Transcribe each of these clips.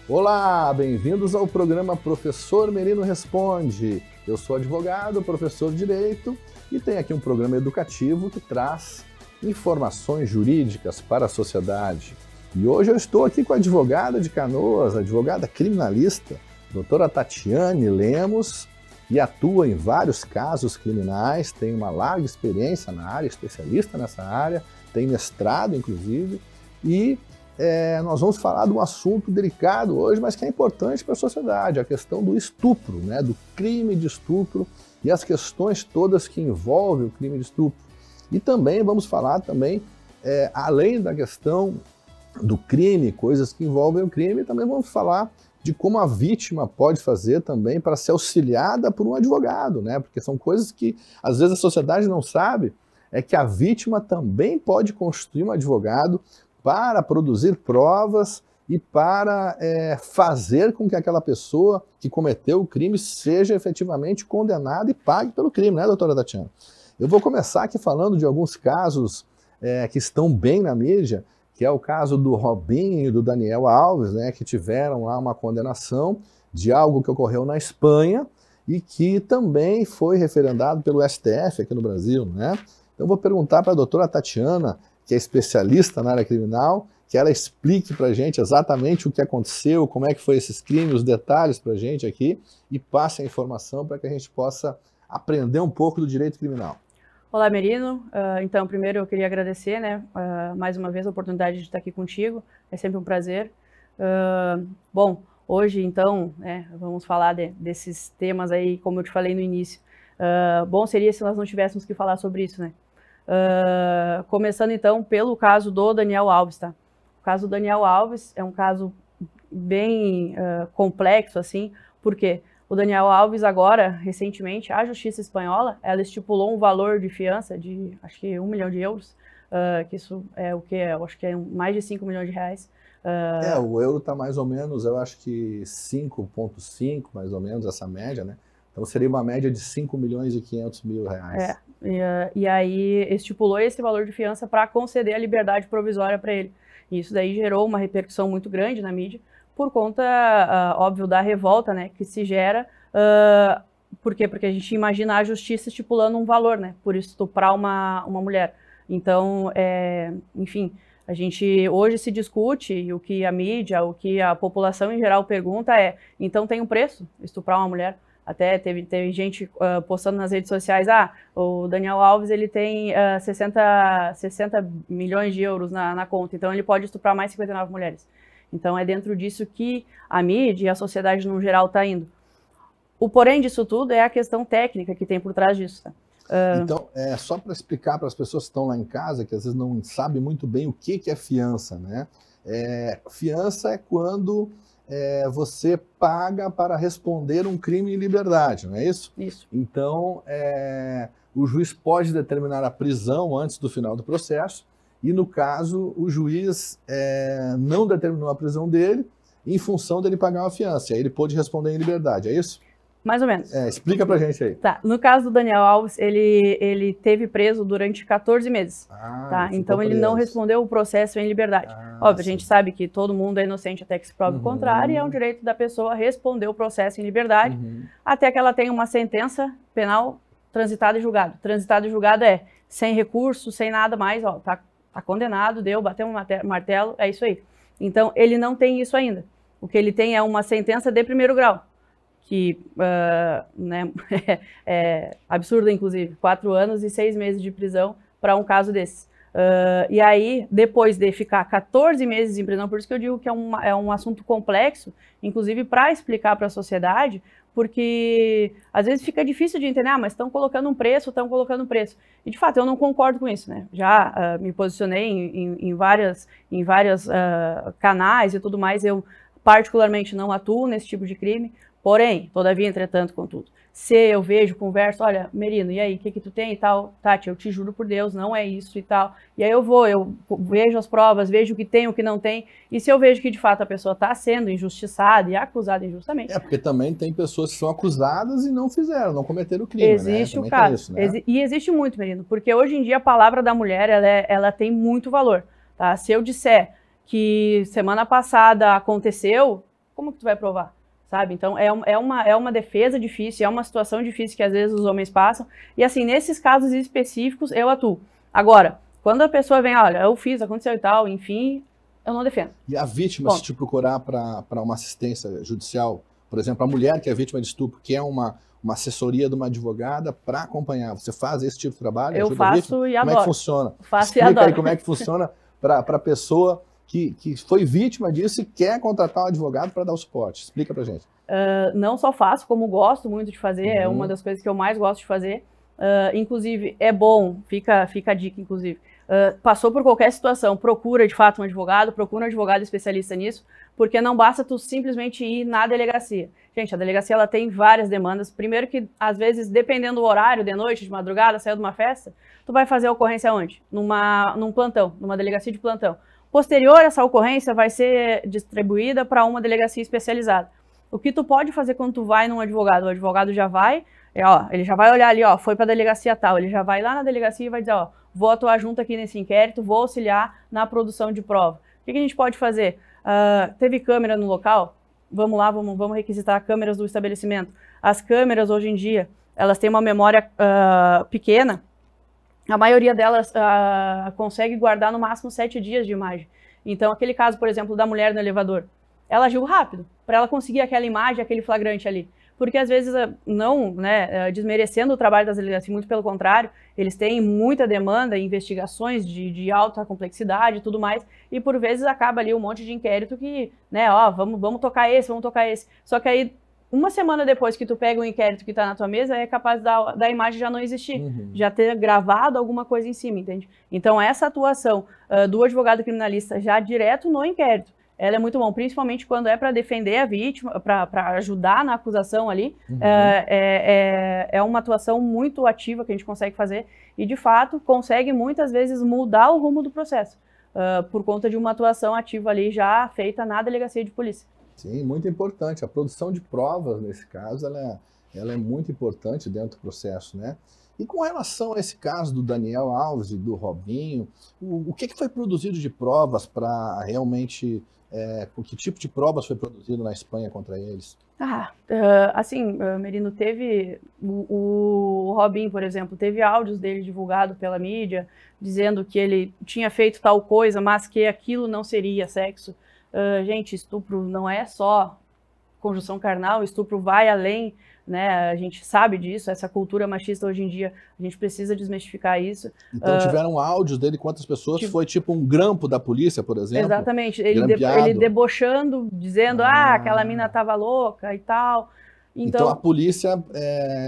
Olá, bem-vindos ao programa Professor Merino Responde. Eu sou advogado, professor de Direito e tenho aqui um programa educativo que traz informações jurídicas para a sociedade. E hoje eu estou aqui com a advogada de Canoas, advogada criminalista, doutora Tatiane Lemos, e atua em vários casos criminais, tem uma larga experiência na área, especialista nessa área, tem mestrado, inclusive, e nós vamos falar de um assunto delicado hoje, mas que é importante para a sociedade, a questão do estupro, né, do crime de estupro e as questões todas que envolvem o crime de estupro. E também vamos falar além da questão do crime, coisas que envolvem o crime, também vamos falar de como a vítima pode fazer também para ser auxiliada por um advogado, né? Porque são coisas que às vezes a sociedade não sabe, é que a vítima também pode constituir um advogado para produzir provas e para fazer com que aquela pessoa que cometeu o crime seja efetivamente condenada e pague pelo crime, né, doutora Tatiana? Eu vou começar aqui falando de alguns casos que estão bem na mídia, que é o caso do Robinho e do Daniel Alves, né, que tiveram lá uma condenação de algo que ocorreu na Espanha e que também foi referendado pelo STF aqui no Brasil, né? Então eu vou perguntar para a doutora Tatiana, que é especialista na área criminal, que ela explique para a gente exatamente o que aconteceu, como é que foi esses crimes, os detalhes para a gente aqui, e passe a informação para que a gente possa aprender um pouco do direito criminal. Olá, Merino. Então, primeiro eu queria agradecer, né, mais uma vez a oportunidade de estar aqui contigo, é sempre um prazer. Bom, hoje então, vamos falar desses temas aí, como eu te falei no início. Bom seria se nós não tivéssemos que falar sobre isso, né? Começando então pelo caso do Daniel Alves, tá? O caso do Daniel Alves é um caso bem complexo, assim, porque o Daniel Alves agora, recentemente, a Justiça Espanhola, ela estipulou um valor de fiança de, acho que 1 milhão de euros, que isso é o que? Eu acho que é mais de 5 milhões de reais. O euro está mais ou menos, eu acho que 5,5, mais ou menos, essa média, né? Então seria uma média de 5 milhões e 500 mil reais. E aí estipulou esse valor de fiança para conceder a liberdade provisória para ele. E isso daí gerou uma repercussão muito grande na mídia, por conta, óbvio, da revolta, né, que se gera. Por quê? Porque a gente imagina a justiça estipulando um valor, né, por estuprar uma mulher. Então, enfim, a gente hoje se discute, e o que a mídia, o que a população em geral pergunta é, então tem um preço estuprar uma mulher? Até teve gente postando nas redes sociais, o Daniel Alves ele tem 60 milhões de euros na conta, então ele pode estuprar mais 59 mulheres. Então é dentro disso que a mídia e a sociedade no geral está indo. O porém disso tudo é a questão técnica que tem por trás disso. Tá? Então, só para explicar para as pessoas que estão lá em casa, que às vezes não sabem muito bem o que é fiança, né? Fiança é quando você paga para responder um crime em liberdade, não é isso? Isso. Então, o juiz pode determinar a prisão antes do final do processo, e no caso, o juiz não determinou a prisão dele em função dele pagar uma fiança, aí ele pôde responder em liberdade, é isso? Mais ou menos. Explica pra gente aí. Tá, no caso do Daniel Alves, ele teve preso durante 14 meses, tá? Então ele não respondeu o processo em liberdade. Óbvio, a gente sabe que todo mundo é inocente até que se prove o contrário, e é um direito da pessoa responder o processo em liberdade, até que ela tenha uma sentença penal transitada e julgada. Transitada e julgada é sem recurso, sem nada mais, tá condenado, bateu um martelo, é isso aí. Então ele não tem isso ainda. O que ele tem é uma sentença de primeiro grau, que né, é absurda, inclusive, 4 anos e 6 meses de prisão para um caso desses. E aí, depois de ficar 14 meses em prisão, por isso que eu digo que é um assunto complexo, inclusive para explicar para a sociedade, porque às vezes fica difícil de entender, mas estão colocando um preço, E de fato, eu não concordo com isso, né? Já me posicionei em vários canais e tudo mais, eu particularmente não atuo nesse tipo de crime. Porém, todavia, entretanto, contudo, se eu vejo, converso, olha, Merino, e aí, o que tu tem e tal? Tati, eu te juro por Deus, não é isso e tal. E aí eu vejo as provas, vejo o que tem, o que não tem, e se eu vejo que de fato a pessoa está sendo injustiçada e acusada injustamente. Porque também tem pessoas que são acusadas e não fizeram, não cometeram crime, existe, né? O caso, isso, né? E existe muito, Merino, porque hoje em dia a palavra da mulher, ela tem muito valor, tá? Se eu disser que semana passada aconteceu, como que tu vai provar? Sabe? Então, é uma defesa difícil, é uma situação difícil que às vezes os homens passam. E assim, nesses casos específicos, eu atuo. Agora, quando a pessoa vem, olha, eu fiz, aconteceu e tal, enfim, eu não defendo. E a vítima, se te procurar para uma assistência judicial, por exemplo, a mulher que é vítima de estupro, que é uma assessoria de uma advogada para acompanhar, você faz esse tipo de trabalho? Eu faço e adoro. Como é que funciona? Faço e adoro. Aí como é que funciona para a pessoa que foi vítima disso e quer contratar um advogado para dar o suporte. Explica pra gente. Não só faço, como gosto muito de fazer, é uma das coisas que eu mais gosto de fazer. Inclusive, é bom, fica a dica, inclusive. Passou por qualquer situação, procura de fato um advogado, procura um advogado especialista nisso, porque não basta tu simplesmente ir na delegacia. Gente, a delegacia ela tem várias demandas. Primeiro que, às vezes, dependendo do horário, de noite, de madrugada, saiu de uma festa, tu vai fazer a ocorrência onde? Num plantão, numa delegacia de plantão. Posterior, essa ocorrência vai ser distribuída para uma delegacia especializada. O que tu pode fazer quando tu vai num advogado? O advogado já vai, ele já vai olhar ali, foi para a delegacia tal, ele já vai lá na delegacia e vai dizer, vou atuar junto aqui nesse inquérito, vou auxiliar na produção de prova. O que a gente pode fazer? Teve câmera no local? Vamos lá, vamos requisitar câmeras do estabelecimento. As câmeras, hoje em dia, elas têm uma memória pequena. A maioria delas consegue guardar no máximo 7 dias de imagem. Então, aquele caso, por exemplo, da mulher no elevador, ela agiu rápido para ela conseguir aquela imagem, aquele flagrante ali. Porque, às vezes, não desmerecendo o trabalho das delegacias, muito pelo contrário, eles têm muita demanda, investigações de alta complexidade e tudo mais, e, por vezes, acaba ali um monte de inquérito que, vamos tocar esse, vamos tocar esse. Só que aí, uma semana depois que tu pega um inquérito que está na tua mesa, é capaz da imagem já não existir, já ter gravado alguma coisa em cima, entende? Então, essa atuação do advogado criminalista já direto no inquérito, ela é muito bom, principalmente quando é para defender a vítima, para ajudar na acusação ali, é uma atuação muito ativa que a gente consegue fazer e, de fato, consegue muitas vezes mudar o rumo do processo, por conta de uma atuação ativa ali já feita na delegacia de polícia. Sim, muito importante. A produção de provas, nesse caso, ela é muito importante dentro do processo, né? E com relação a esse caso do Daniel Alves e do Robinho, o que foi produzido de provas para realmente... que tipo de provas foi produzido na Espanha contra eles? Merino, teve... O Robinho, por exemplo, teve áudios dele divulgado pela mídia, dizendo que ele tinha feito tal coisa, mas que aquilo não seria sexo. Gente, estupro não é só conjunção carnal, estupro vai além, né? A gente sabe disso, essa cultura machista hoje em dia, a gente precisa desmistificar isso. Então tiveram áudios dele, quantas pessoas? Foi tipo um grampo da polícia, por exemplo? Exatamente, ele debochando, dizendo, aquela mina tava louca e tal. Então a polícia,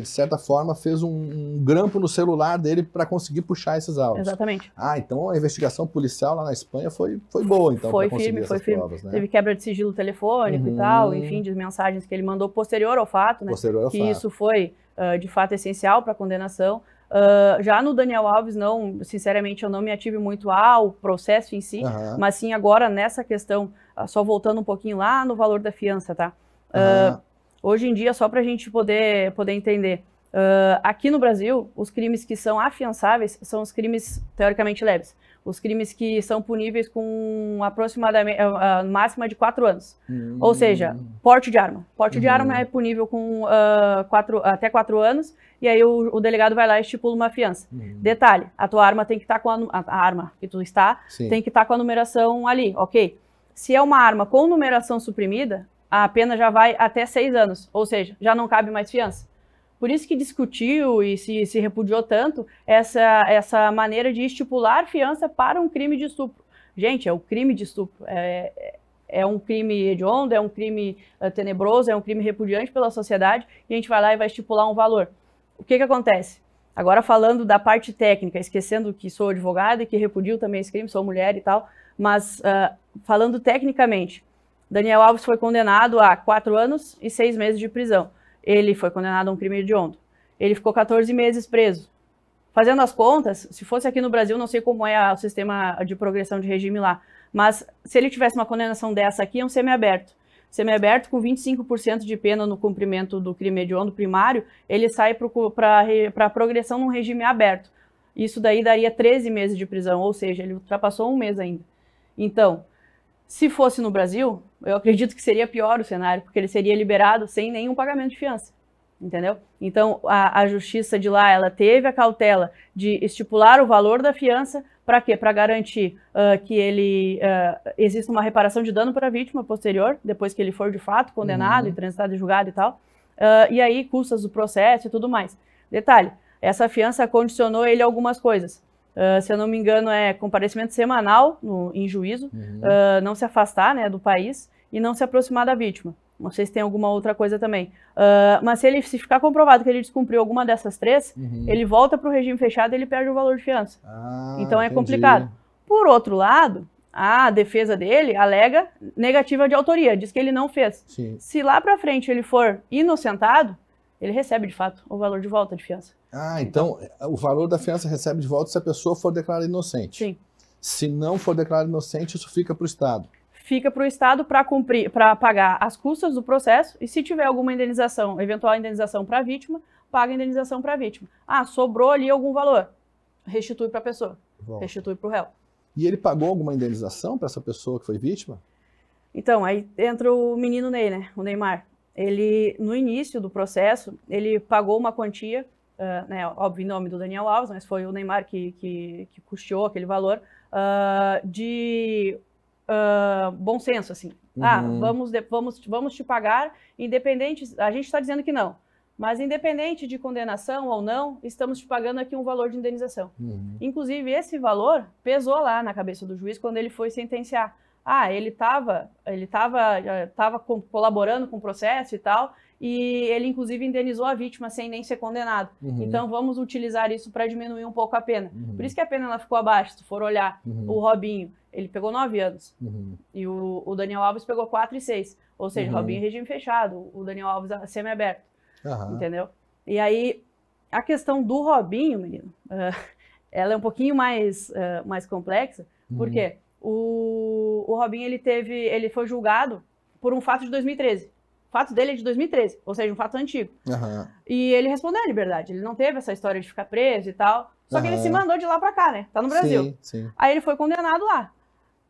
de certa forma, fez um grampo no celular dele para conseguir puxar esses áudios. Exatamente. Então a investigação policial lá na Espanha foi boa, então, para conseguir essas provas, né? Teve quebra de sigilo telefônico e tal, enfim, de mensagens que ele mandou posterior ao fato, né? Isso foi, de fato, essencial para a condenação. Já no Daniel Alves, sinceramente, eu não me ative muito ao processo em si, mas sim agora nessa questão, só voltando um pouquinho lá no valor da fiança, tá? Hoje em dia, só para a gente poder entender, aqui no Brasil, os crimes que são afiançáveis são os crimes teoricamente leves. Os crimes que são puníveis com aproximadamente a máxima de 4 anos. Ou seja, porte de arma. Porte de arma é punível com até 4 anos, e aí o delegado vai lá e estipula uma fiança. Detalhe, a tua arma tem que estar com a arma que tu está, tem que estar com a numeração ali, ok? Se é uma arma com numeração suprimida, a pena já vai até 6 anos, ou seja, já não cabe mais fiança. Por isso que discutiu e se repudiou tanto essa maneira de estipular fiança para um crime de estupro. Gente, é o crime de estupro. É um crime hediondo, é um crime tenebroso, é um crime repudiante pela sociedade, e a gente vai lá e vai estipular um valor. O que acontece? Agora falando da parte técnica, esquecendo que sou advogada e que repudio também esse crime, sou mulher e tal, mas falando tecnicamente, Daniel Alves foi condenado a 4 anos e 6 meses de prisão. Ele foi condenado a um crime hediondo. Ele ficou 14 meses preso. Fazendo as contas, se fosse aqui no Brasil, não sei como é o sistema de progressão de regime lá, mas se ele tivesse uma condenação dessa aqui, é um semiaberto. Semiaberto com 25% de pena no cumprimento do crime hediondo primário, ele sai para progressão num regime aberto. Isso daí daria 13 meses de prisão, ou seja, ele ultrapassou 1 mês ainda. Então, Se fosse no Brasil, eu acredito que seria pior o cenário, porque ele seria liberado sem nenhum pagamento de fiança, entendeu? Então, a justiça de lá, ela teve a cautela de estipular o valor da fiança, para quê? Para garantir que exista uma reparação de dano para a vítima posterior, depois que ele for de fato condenado e transitado e julgado e tal, e aí custas do processo e tudo mais. Detalhe, essa fiança condicionou ele a algumas coisas. Se eu não me engano, é comparecimento semanal em juízo, não se afastar, né, do país e não se aproximar da vítima. Não sei se tem alguma outra coisa também. Mas se ficar comprovado que ele descumpriu alguma dessas três, ele volta para o regime fechado e ele perde o valor de fiança. Então é complicado. Por outro lado, a defesa dele alega negativa de autoria, diz que ele não fez. Sim. Se lá para frente ele for inocentado, ele recebe de fato o valor de volta de fiança. Então o valor da fiança recebe de volta se a pessoa for declarada inocente. Sim. Se não for declarada inocente, isso fica para o Estado. Fica para o Estado para pagar as custas do processo e se tiver alguma indenização, eventual indenização para a vítima, paga a indenização para a vítima. Sobrou ali algum valor, restitui para a pessoa, restitui para o réu. E ele pagou alguma indenização para essa pessoa que foi vítima? Então, aí entra o menino Ney, né, o Neymar. Ele, no início do processo, ele pagou uma quantia, né, óbvio, em nome do Daniel Alves, mas foi o Neymar que custeou aquele valor, de bom senso, assim. Vamos te pagar, independente, a gente está dizendo que não, mas independente de condenação ou não, estamos te pagando aqui um valor de indenização. Inclusive, esse valor pesou lá na cabeça do juiz quando ele foi sentenciar. Ele estava colaborando com o processo e tal, e ele inclusive indenizou a vítima sem nem ser condenado. Então vamos utilizar isso para diminuir um pouco a pena. Por isso que a pena ela ficou abaixo, se for olhar. O Robinho, ele pegou 9 anos, e o Daniel Alves pegou 4 e 6. Ou seja, o Robinho regime fechado, o Daniel Alves semi-aberto. Entendeu? E aí, a questão do Robinho, menino, ela é um pouquinho mais complexa, porque o Robinho, ele foi julgado por um fato de 2013. O fato dele é de 2013, ou seja, um fato antigo. E ele respondeu à liberdade, ele não teve essa história de ficar preso e tal, só que ele se mandou de lá pra cá, né? Tá no Brasil. Sim. Aí ele foi condenado lá.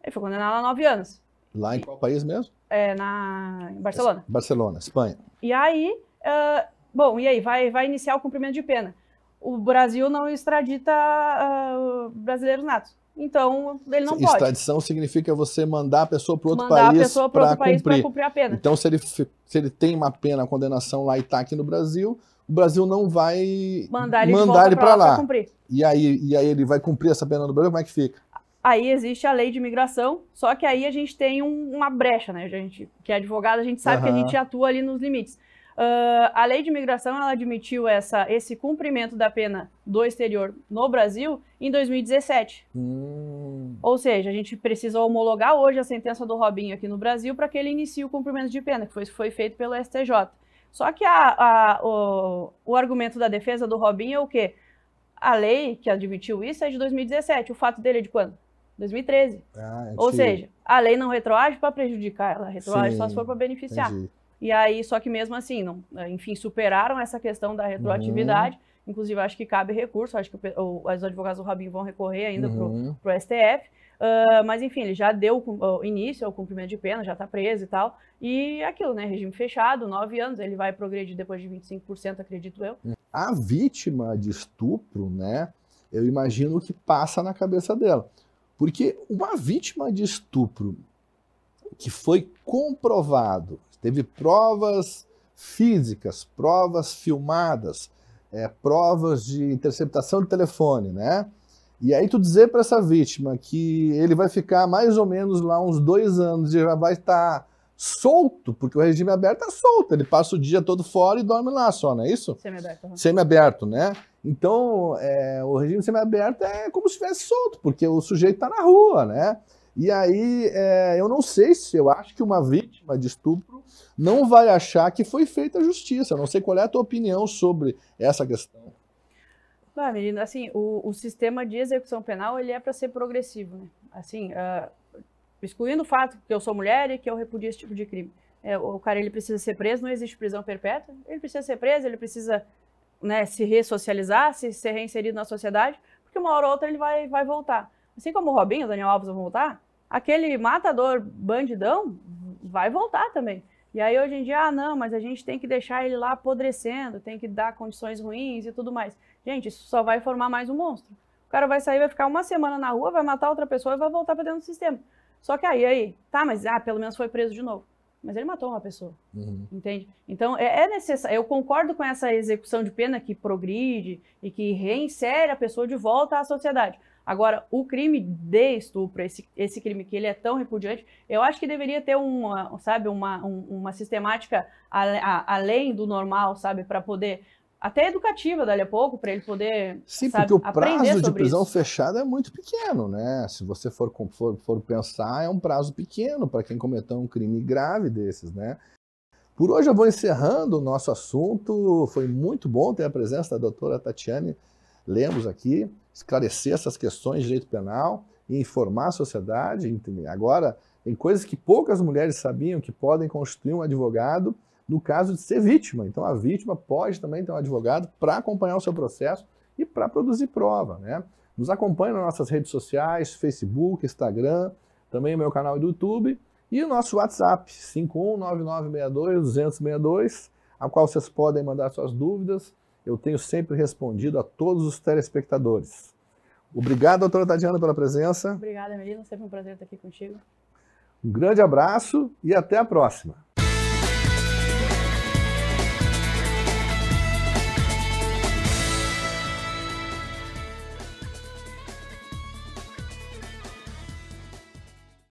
Ele foi condenado a 9 anos. Lá em qual país mesmo? Em Barcelona. Barcelona, Espanha. E aí, vai iniciar o cumprimento de pena. O Brasil não extradita brasileiros natos. Então, ele não pode. Extradição significa você mandar a pessoa para outro país para cumprir a pena. Então, se ele tem uma pena, condenação lá e está aqui no Brasil, o Brasil não vai mandar ele para lá. Cumprir. E aí ele vai cumprir essa pena no Brasil, como é que fica? Aí existe a lei de imigração, só que aí a gente tem uma brecha, né? A gente, que é advogado, a gente sabe que a gente atua ali nos limites. A lei de imigração, ela admitiu esse cumprimento da pena do exterior no Brasil em 2017. Ou seja, a gente precisa homologar hoje a sentença do Robinho aqui no Brasil para que ele inicie o cumprimento de pena, que foi feito pelo STJ. Só que o argumento da defesa do Robinho é o quê? A lei que admitiu isso é de 2017. O fato dele é de quando? 2013. Ou seja, a lei não retroage para prejudicar, ela retroage só se for para beneficiar. Entendi. E aí, só que mesmo assim, superaram essa questão da retroatividade. Inclusive, acho que cabe recurso, acho que os advogados do Robinho vão recorrer ainda para o STF. Mas, enfim, ele já deu início ao cumprimento de pena, já está preso e tal. E aquilo, né? Regime fechado, 9 anos, ele vai progredir depois de 25%, acredito eu. A vítima de estupro, né? Eu imagino o que passa na cabeça dela. Porque uma vítima de estupro que foi comprovado, teve provas físicas, provas filmadas, provas de interceptação de telefone, né? E aí tu dizer para essa vítima que ele vai ficar mais ou menos lá uns 2 anos e já vai estar solto, porque o regime aberto é solto, ele passa o dia todo fora e dorme lá só, não é isso? Semiaberto. Semiaberto, né? Então, o regime semiaberto é como se estivesse solto, porque o sujeito está na rua, né? E aí, eu não sei se eu acho que uma vítima de estupro não vai achar que foi feita a justiça. Eu não sei qual é a tua opinião sobre essa questão. Menino, assim, o sistema de execução penal, ele é para ser progressivo, né? Assim, excluindo o fato que eu sou mulher e que eu repudio esse tipo de crime. O cara, ele precisa ser preso, não existe prisão perpétua, ele precisa ser preso, ele precisa, né, se ressocializar, se ser reinserido na sociedade, porque uma hora ou outra ele vai voltar. Assim como o Robinho, o Daniel Alves vão voltar, aquele matador bandidão vai voltar também. E aí hoje em dia, não, mas a gente tem que deixar ele lá apodrecendo, tem que dar condições ruins e tudo mais. Gente, isso só vai formar mais um monstro. O cara vai sair, vai ficar uma semana na rua, vai matar outra pessoa e vai voltar para dentro do sistema. Só que aí, tá, mas pelo menos foi preso de novo. Mas ele matou uma pessoa, entende? Então, é necessário, eu concordo com essa execução de pena que progride e que reinsere a pessoa de volta à sociedade. Agora, o crime de estupro, esse crime que ele é tão repudiante, eu acho que deveria ter uma sistemática além do normal, sabe, para poder, até educativa dali a pouco, para ele poder, sim, sabe, porque o prazo de prisão isso. fechada é muito pequeno, né? Se você for pensar, é um prazo pequeno para quem cometeu um crime grave desses, né? Por hoje eu vou encerrando o nosso assunto. Foi muito bom ter a presença da doutora Tatiane Lemos aqui, esclarecer essas questões de direito penal e informar a sociedade. Agora, tem coisas que poucas mulheres sabiam que podem constituir um advogado no caso de ser vítima. Então, a vítima pode também ter um advogado para acompanhar o seu processo e para produzir prova, né? Nos acompanhe nas nossas redes sociais, Facebook, Instagram, também o meu canal do YouTube e o nosso WhatsApp, 519962-20062, a qual vocês podem mandar suas dúvidas. Eu tenho sempre respondido a todos os telespectadores. Obrigado, doutora Tatiana, pela presença. Obrigada, Melino. Sempre um prazer estar aqui contigo. Um grande abraço e até a próxima.